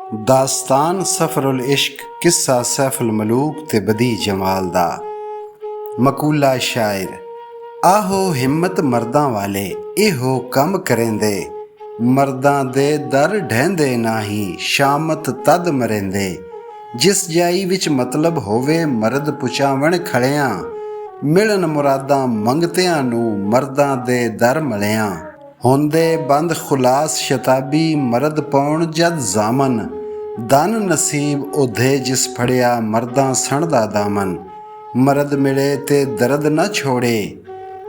ਦਾਸਤਾਨ ਸਫਰੁਲ ਇਸ਼ਕ ਕਿੱਸਾ ਸੈਫੁਲ ਮਲੂਕ ਤੇ ਬਦੀ ਜਮਾਲ ਦਾ। ਮਕੂਲਾ ਸ਼ਾਇਰ। ਆਹੋ ਹਿੰਮਤ ਮਰਦਾਂ ਵਾਲੇ ਇਹੋ ਕੰਮ ਕਰੇਂਦੇ, ਮਰਦਾਂ ਦੇ ਦਰ ਢਹਿੰਦੇ ਨਾਹੀਂ ਸ਼ਾਮਤ ਤਦ ਮਰੇਂਦੇ। ਜਿਸ ਜਾਈ ਵਿੱਚ ਮਤਲਬ ਹੋਵੇ ਮਰਦ ਪੁਚਾਵਣ ਖੜਿਆਂ, ਮਿਲਣ ਮੁਰਾਦਾਂ ਮੰਗਤਿਆਂ ਨੂੰ ਮਰਦਾਂ ਦੇ ਦਰ ਮਲਿਆਂ। ਹੁੰਦੇ ਬੰਦ ਖੁਲਾਸ ਸ਼ਤਾਬੀ ਮਰਦ ਪਾਉਣ ਜਦ ਜ਼ਾਮਨ, ਦਨ ਨਸੀਬ ਉਹਦੇ ਜਿਸ ਫੜਿਆ ਮਰਦਾਂ ਸਣ ਦਾ ਦਾਮਨ। ਮਰਦ ਮਿਲੇ ਤੇ ਦਰਦ ਨਾ ਛੋੜੇ,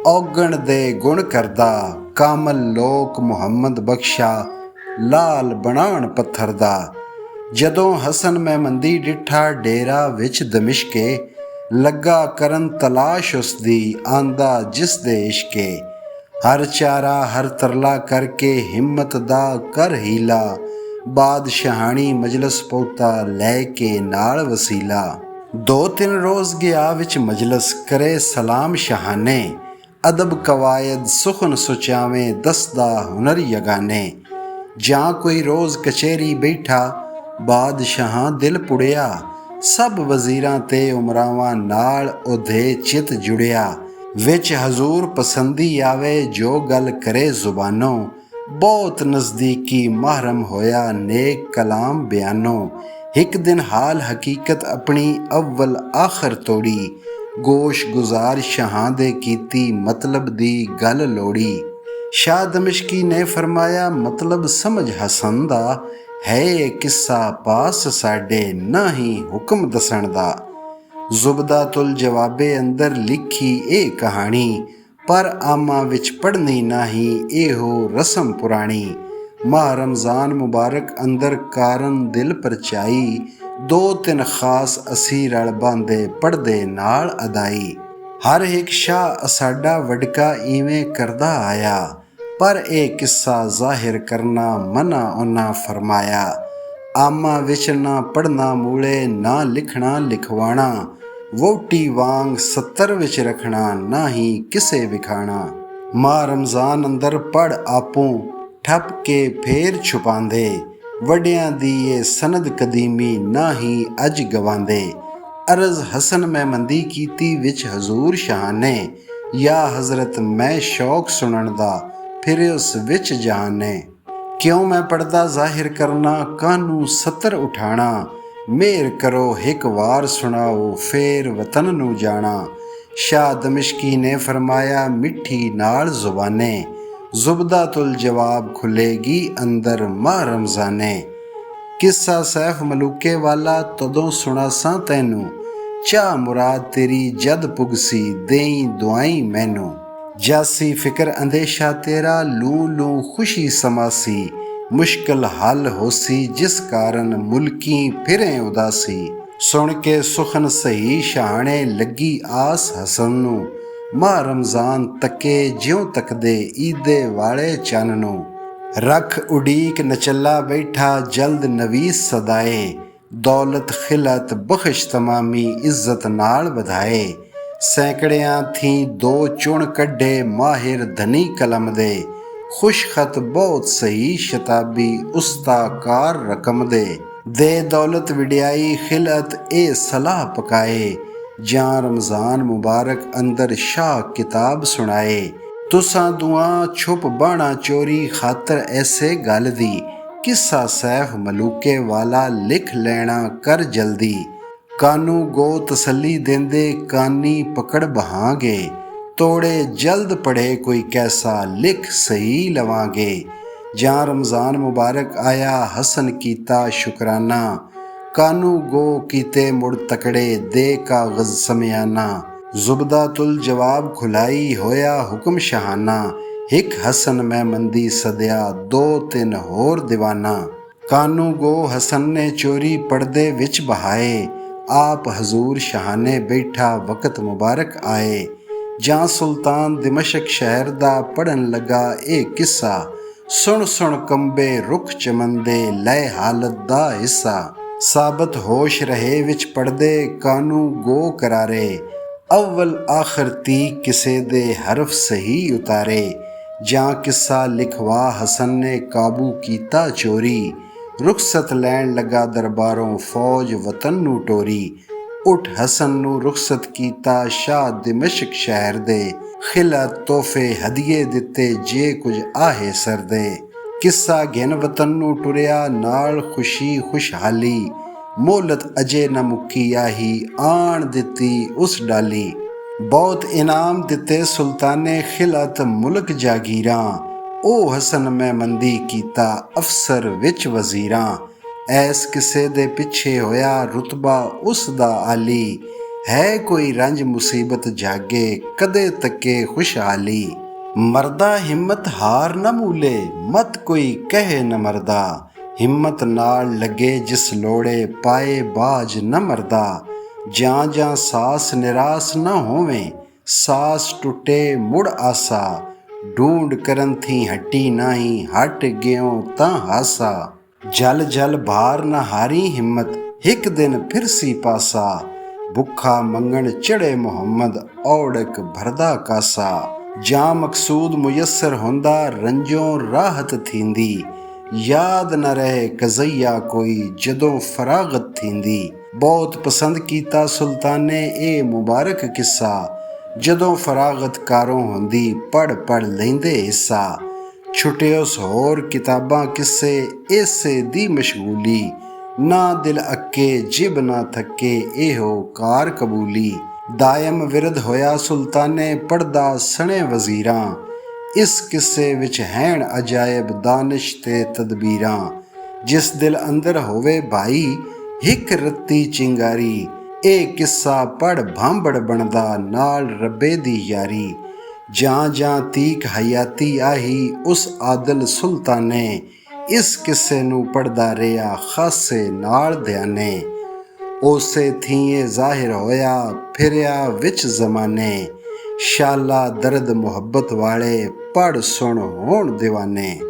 ਔਗਣ ਦੇ ਗੁਣ ਕਰਦਾ, ਕਾਮਲ ਲੋਕ ਮੁਹੰਮਦ ਬਖਸ਼ਾ ਲਾਲ ਬਣਾਉਣ ਪੱਥਰ ਦਾ। ਜਦੋਂ ਹਸਨ ਮਹਿਮੰਦੀ ਡਿੱਠਾ ਡੇਰਾ ਵਿੱਚ ਦਮਿਸ਼ਕੇ, ਲੱਗਾ ਕਰਨ ਤਲਾਸ਼ ਉਸਦੀ ਆਂਦਾ ਜਿਸ ਦੇ ਇਸ਼ਕੇ। ਹਰ ਚਾਰਾ ਹਰ ਤਰਲਾ ਕਰਕੇ ਹਿੰਮਤ ਦਾ ਕਰ ਹੀਲਾ, ਬਾਦਸ਼ਾਹਾਣੀ ਮਜਲਸ ਪਹੁਤਾ ਲੈ ਕੇ ਨਾਲ ਵਸੀਲਾ। 2-3 ਰੋਜ਼ ਗਿਆ ਵਿੱਚ ਮਜਲਸ ਕਰੇ ਸਲਾਮ ਸ਼ਾਹਾਨੇ, ਅਦਬ ਕਵਾਇਦ ਸੁਖਨ ਸੁਚਾਵੇਂ ਦੱਸਦਾ ਹੁਨਰ ਯਗਾਨੇ। ਜਾਂ ਕੋਈ ਰੋਜ਼ ਕਚਹਿਰੀ ਬੈਠਾ ਬਾਦਸ਼ਾਹਾਂ ਦਿਲ ਪੁੜਿਆ, ਸਭ ਵਜ਼ੀਰਾਂ ਤੇ ਉਮਰਾਵਾਂ ਨਾਲ ਉਹਦੇ ਚਿੱਤ ਜੁੜਿਆ। ਵਿੱਚ ਹਜ਼ੂਰ ਪਸੰਦੀ ਆਵੇ ਜੋ ਗੱਲ ਕਰੇ ਜ਼ੁਬਾਨੋਂ, ਬਹੁਤ ਨਜ਼ਦੀਕੀ ਮਾਹਰਮ ਹੋਇਆ ਨੇਕ ਕਲਾਮ ਬਿਆਨੋਂ। ਇੱਕ ਦਿਨ ਹਾਲ ਹਕੀਕਤ ਆਪਣੀ ਅਵਲ ਆਖਰ ਤੋੜੀ, ਗੋਸ਼ ਗੁਜ਼ਾਰ ਸ਼ਾਹਾਂ ਦੇ ਕੀਤੀ ਮਤਲਬ ਦੀ ਗੱਲ ਲੋੜੀ। ਸ਼ਾਹ ਦਮਿਸ਼ਕੀ ਨੇ ਫਰਮਾਇਆ ਮਤਲਬ ਸਮਝ ਹਸਨ ਦਾ, ਹੈ ਇਹ ਕਿੱਸਾ ਪਾਸ ਸਾਡੇ ਨਾ ਹੀ ਹੁਕਮ ਦੱਸਣ ਦਾ। ਜ਼ੁਬਦਾਤੁਲ ਜਵਾਬੇ ਅੰਦਰ ਲਿਖੀ ਇਹ ਕਹਾਣੀ, ਪਰ ਆਮਾਂ ਵਿੱਚ ਪੜ੍ਹਨੀ ਨਾਹੀਂ ਇਹੋ ਰਸਮ ਪੁਰਾਣੀ। ਮਾਹ ਰਮਜ਼ਾਨ ਮੁਬਾਰਕ ਅੰਦਰ ਕਾਰਨ ਦਿਲ ਪਰਚਾਈ, 2-3 ਖਾਸ ਅਸੀਂ ਰਲ ਬਾਂਦੇ ਪੜ੍ਹਦੇ ਨਾਲ ਅਦਾਈ। ਹਰ ਇੱਕ ਸ਼ਾਹ ਸਾਡਾ ਵਡਕਾ ਇਵੇਂ ਕਰਦਾ ਆਇਆ, ਪਰ ਇਹ ਕਿੱਸਾ ਜ਼ਾਹਿਰ ਕਰਨਾ ਮਨਾ ਉਹਨਾਂ ਫਰਮਾਇਆ। ਆਮਾਂ ਵਿੱਚ ਨਾ ਪੜ੍ਹਨਾ ਮੂਲੇ ਨਾ ਲਿਖਣਾ ਲਿਖਵਾਣਾ, ਵੋਟੀ ਵਾਂਗ 70 ਵਿੱਚ ਰੱਖਣਾ ਨਾ ਹੀ ਕਿਸੇ ਵਿਖਾਣਾ। ਮਾਹ ਰਮਜ਼ਾਨ ਅੰਦਰ ਪੜ੍ਹ ਆਪੋਂ ਠੱਪ ਕੇ ਫੇਰ ਛੁਪਾਂਦੇ, ਵੱਡਿਆਂ ਦੀ ਇਹ ਸਨਦ ਕਦੀਮੀ ਨਾ ਹੀ ਅੱਜ ਗਵਾਂਦੇ। ਅਰਜ਼ ਹਸਨ ਮਹਿਮੰਦੀ ਕੀਤੀ ਵਿੱਚ ਹਜ਼ੂਰ ਸ਼ਾਹ ਨੇ, ਯਾ ਹਜ਼ਰਤ ਮੈਂ ਸ਼ੌਕ ਸੁਣਨ ਦਾ ਫਿਰ ਉਸ ਵਿੱਚ ਜਾਨ ਨੇ। ਕਿਉਂ ਮੈਂ ਪੜਦਾ ਜ਼ਾਹਿਰ ਕਰਨਾ ਕਾਹਨੂੰ 70 ਉਠਾਣਾ, ਮਿਹਰ ਕਰੋ ਇੱਕ ਵਾਰ ਸੁਣਾਓ ਫੇਰ ਵਤਨ ਨੂੰ ਜਾਣਾ। ਸ਼ਾਹ ਦਮਿਸ਼ਕੀ ਨੇ ਫਰਮਾਇਆ ਮਿੱਠੀ ਨਾਲ ਜ਼ੁਬਾਨੇ, ਜ਼ੁਬਦਾਤੁਲ ਜਵਾਬ ਖੁੱਲੇਗੀ ਅੰਦਰ ਮਾਹ ਰਮਜ਼ਾਨੇ। ਕਿੱਸਾ ਸੈਫ ਮਲੂਕੇ ਵਾਲਾ ਤਦੋਂ ਸੁਣਾਸਾਂ ਤੈਨੂੰ, ਚਾਹ ਮੁਰਾਦ ਤੇਰੀ ਜਦ ਪੁਗਸੀ ਦੇਈ ਦੁਆਈ ਮੈਨੂੰ। ਜਾਸੀ ਫਿਕਰ ਅੰਦੇਸ਼ਾ ਤੇਰਾ ਲੂ ਲੂ ਖੁਸ਼ੀ ਸਮਾਸੀ, ਮੁਸ਼ਕਿਲ ਹੱਲ ਹੋਸੀ ਜਿਸ ਕਾਰਨ ਮੁਲਕੀ ਫਿਰੇ ਉਦਾਸੀ। ਸੁਣ ਕੇ ਸੁਖਨ ਸਹੀ ਸ਼ਾਹਣੇ ਲੱਗੀ ਆਸ ਹਸਨ ਨੂੰ, ਮਾਹ ਰਮਜ਼ਾਨ ਤੱਕੇ ਜਿਉਂ ਤੱਕਦੇ ਈਦੇ ਵਾਲੇ ਚੰਨ ਨੂੰ। ਰੱਖ ਉਡੀਕ ਨਚੱਲਾ ਬੈਠਾ ਜਲਦ ਨਵੀਸ ਸਦਾਏ, ਦੌਲਤ ਖਿਲਤ ਬਖਸ਼ ਤਮਾਮੀ ਇੱਜ਼ਤ ਨਾਲ ਵਧਾਏ। ਸੈਂਕੜਿਆਂ ਥੀ 2 ਚੁਣ ਕੱਢੇ ਮਾਹਿਰ ਧਨੀ ਕਲਮ ਦੇ, ਖੁਸ਼ ਖਤ ਬਹੁਤ ਸਹੀ ਸ਼ਤਾਬੀ ਉਸਤਾ ਕਾਰ ਰਕਮ ਦੇ। ਦੇ ਦੌਲਤ ਵਿਡਿਆਈ ਖਿਲਤ ਇਹ ਸਲਾਹ ਪਕਾਏ, ਜਾਂ ਰਮਜ਼ਾਨ ਮੁਬਾਰਕ ਅੰਦਰ ਸ਼ਾਹ ਕਿਤਾਬ ਸੁਣਾਏ। ਤੁਸਾਂ ਦੁਆ ਛੁਪ ਬਾਣਾ ਚੋਰੀ ਖਾਤਰ ਐਸੇ ਗੱਲ ਦੀ, ਕਿੱਸਾ ਸੈਫ ਮਲੂਕੇ ਵਾਲਾ ਲਿਖ ਲੈਣਾ ਕਰ ਜਲਦੀ। ਕਾਨੂੰ ਗੋ ਤਸੱਲੀ ਦੇਂਦੇ ਕਾਨੀ ਪਕੜ ਬਹਾਂਗੇ, ਤੋੜੇ ਜਲਦ ਪੜ੍ਹੇ ਕੋਈ ਕੈਸਾ ਲਿਖ ਸਹੀ ਲਵਾਂਗੇ। ਜਾਂ ਰਮਜ਼ਾਨ ਮੁਬਾਰਕ ਆਇਆ ਹਸਨ ਕੀਤਾ ਸ਼ੁਕਰਾਨਾ, ਕਾਨੂੰ ਗੋ ਕੀਤੇ ਮੁੜ ਤਕੜੇ ਦੇ ਕਾਗਜ਼ ਸਮਿਆਨਾ। ਜ਼ੁਬਦਾਤੁਲ ਜਵਾਬ ਖੁਲਾਈ ਹੋਇਆ ਹੁਕਮ ਸ਼ਾਹਾਨਾ, ਇੱਕ ਹਸਨ ਮਹਿਮੰਦੀ ਸਦਿਆ 2-3 ਹੋਰ ਦੀਵਾਨਾ। ਕਾਨੂੰ ਗੋ ਹਸਨ ਨੇ ਚੋਰੀ ਪਰਦੇ ਵਿੱਚ ਬਹਾਏ, ਆਪ ਹਜ਼ੂਰ ਸ਼ਾਹਾਨੇ ਬੈਠਾ ਵਕਤ ਮੁਬਾਰਕ ਆਏ। ਜਾਂ ਸੁਲਤਾਨ ਦਿਮਸ਼ਕ ਸ਼ਹਿਰ ਦਾ ਪੜ੍ਹਨ ਲੱਗਾ ਇਹ ਕਿੱਸਾ, ਸੁਣ ਸੁਣ ਕੰਬੇ ਰੁੱਖ ਚਮਨਦੇ ਲੈ ਹਾਲਤ ਦਾ ਹਿੱਸਾ। ਸਾਬਤ ਹੋਸ਼ ਰਹੇ ਵਿੱਚ ਪੜ੍ਹਦੇ ਕਾਨੂੰ ਗੋ ਕਰਾਰੇ, ਅਵਲ ਆਖਰ ਤੀ ਕਿਸੇ ਦੇ ਹਰਫ ਸਹੀ ਉਤਾਰੇ। ਜਾਂ ਕਿੱਸਾ ਲਿਖਵਾ ਹਸਨ ਨੇ ਕਾਬੂ ਕੀਤਾ ਚੋਰੀ, ਰੁਖਸਤ ਲੈਣ ਲੱਗਾ ਦਰਬਾਰੋਂ ਫੌਜ ਵਤਨ ਨੂੰ ਟੋਰੀ। ਉੱਠ ਹਸਨ ਨੂੰ ਰੁਖਸਤ ਕੀਤਾ ਸ਼ਾਹ ਦਿਮਸ਼ਕ ਸ਼ਹਿਰ ਦੇ। ਖਿਲਾ ਤੋਹਫੇ ਹਦੀਏ ਦਿੱਤੇ ਜੇ ਕੁਝ ਆਹੇ ਸਰਦੇ। ਕਿੱਸਾ ਘਿਨ ਵਤਨ ਨੂੰ ਟੁਰਿਆ ਨਾਲ ਖੁਸ਼ੀ ਖੁਸ਼ਹਾਲੀ। ਮੋਹਲਤ ਅਜੇ ਨਾ ਮੁੱਕੀ ਆਹੀ ਆਣ ਦਿੱਤੀ ਉਸ ਡਾਲੀ। ਬਹੁਤ ਇਨਾਮ ਦਿੱਤੇ ਸੁਲਤਾਨੇ ਖਿਲਾਤ ਮੁਲਕ ਜਾਗੀਰਾਂ। ਉਹ ਹਸਨ ਮਹਿਮੰਦੀ ਕੀਤਾ ਅਫਸਰ ਵਿੱਚ ਵਜ਼ੀਰਾਂ। ਐਸ ਕਿਸੇ ਦੇ ਪਿੱਛੇ ਹੋਇਆ ਰੁਤਬਾ ਉਸ ਦਾ ਆਲੀ। ਹੈ ਕੋਈ ਰੰਜ ਮੁਸੀਬਤ ਜਾਗੇ ਕਦੇ ਤੱਕੇ ਖੁਸ਼ਹਾਲੀ। ਮਰਦਾ ਹਿੰਮਤ ਹਾਰ ਨਾ ਮੂਲੇ ਮਤ ਕੋਈ ਕਹੇ ਨ ਮਰਦਾ। ਹਿੰਮਤ ਨਾਲ ਲੱਗੇ ਜਿਸ ਲੋੜੇ ਪਾਏ ਬਾਜ ਨ ਮਰਦਾ। ਜਾਂ ਜਾਂ ਸਾਸ ਨਿਰਾਸ ਨਾ ਹੋਵੇਂ ਸਾਸ ਟੁੱਟੇ ਮੁੜ ਆਸਾ। ਢੂੰਡ ਕਰਨ ਥੀ ਹੱਟੀ ਨਾਹੀਂ ਹਟ ਗਿਓ ਤਾਂ ਹਾਸਾ। ਜਲ ਜਲ ਭਾਰ ਨਾ ਹਾਰੀ ਹਿੰਮਤ ਇੱਕ ਦਿਨ ਫਿਰ ਸੀ ਪਾਸਾ। ਭੁੱਖਾ ਮੰਗਣ ਚੜੇ ਮੁਹੰਮਦ ਔੜਕ ਭਰਦਾ ਕਾਸਾ। ਜਾਂ ਮਕਸੂਦ ਮੁਯੱਸਰ ਹੁੰਦਾ ਰੰਜੋਂ ਰਾਹਤ ਥੀਂਦੀ। ਯਾਦ ਨ ਰਹੇ ਕਜ਼ਈਆ ਕੋਈ ਜਦੋਂ ਫਰਾਗਤ ਥੀਂਦੀ। ਬਹੁਤ ਪਸੰਦ ਕੀਤਾ ਸੁਲਤਾਨੇ ਇਹ ਮੁਬਾਰਕ ਕਿੱਸਾ। ਜਦੋਂ ਫਰਾਗਤ ਕਾਰੋਂ ਹੁੰਦੀ ਪੜ੍ਹ ਪੜ੍ਹ ਲੈਂਦੇ ਹਿੱਸਾ। ਛੁਟਿਓਸ ਹੋਰ ਕਿਤਾਬਾਂ ਕਿੱਸੇ ਇਸੇ ਦੀ ਮਸ਼ਗੂਲੀ। ਨਾ ਦਿਲ ਅੱਕੇ ਜਿਬ ਨਾ ਥੱਕੇ ਇਹੋ ਕਾਰ ਕਬੂਲੀ। ਦਾਇਮ ਵਿਰਧ ਹੋਇਆ ਸੁਲਤਾਨੇ ਪੜ੍ਹਦਾ ਸਣੇ ਵਜ਼ੀਰਾਂ। ਇਸ ਕਿੱਸੇ ਵਿੱਚ ਹੈਣ ਅਜਾਇਬ ਦਾਨਿਸ਼ ਤੇ ਤਦਬੀਰਾਂ। ਜਿਸ ਦਿਲ ਅੰਦਰ ਹੋਵੇ ਭਾਈ ਹਿੱਕ ਰੱਤੀ ਚਿੰਗਾਰੀ। ਇਹ ਕਿੱਸਾ ਪੜ੍ਹ ਭਾਂਬੜ ਬਣਦਾ ਨਾਲ ਰੱਬੇ ਦੀ ਯਾਰੀ। ਜਾਂ ਜਾਂ ਤੀਕ ਹਯਾਤੀ ਆਹੀ ਉਸ ਆਦਲ ਸੁਲਤਾਨੇ। ਇਸ ਕਿੱਸੇ ਨੂੰ ਪੜ੍ਹਦਾ ਰਿਹਾ ਖਾਸੇ ਨਾਲ ਧਿਆਨੇ। ਉਸੇ ਥੀਏ ਜ਼ਾਹਿਰ ਹੋਇਆ ਫਿਰਿਆ ਵਿੱਚ ਜ਼ਮਾਨੇ। ਸ਼ਾਲਾ ਦਰਦ ਮੁਹੱਬਤ ਵਾਲੇ ਪੜ੍ਹ ਸੁਣ ਹੋਣ ਦੀਵਾਨੇ।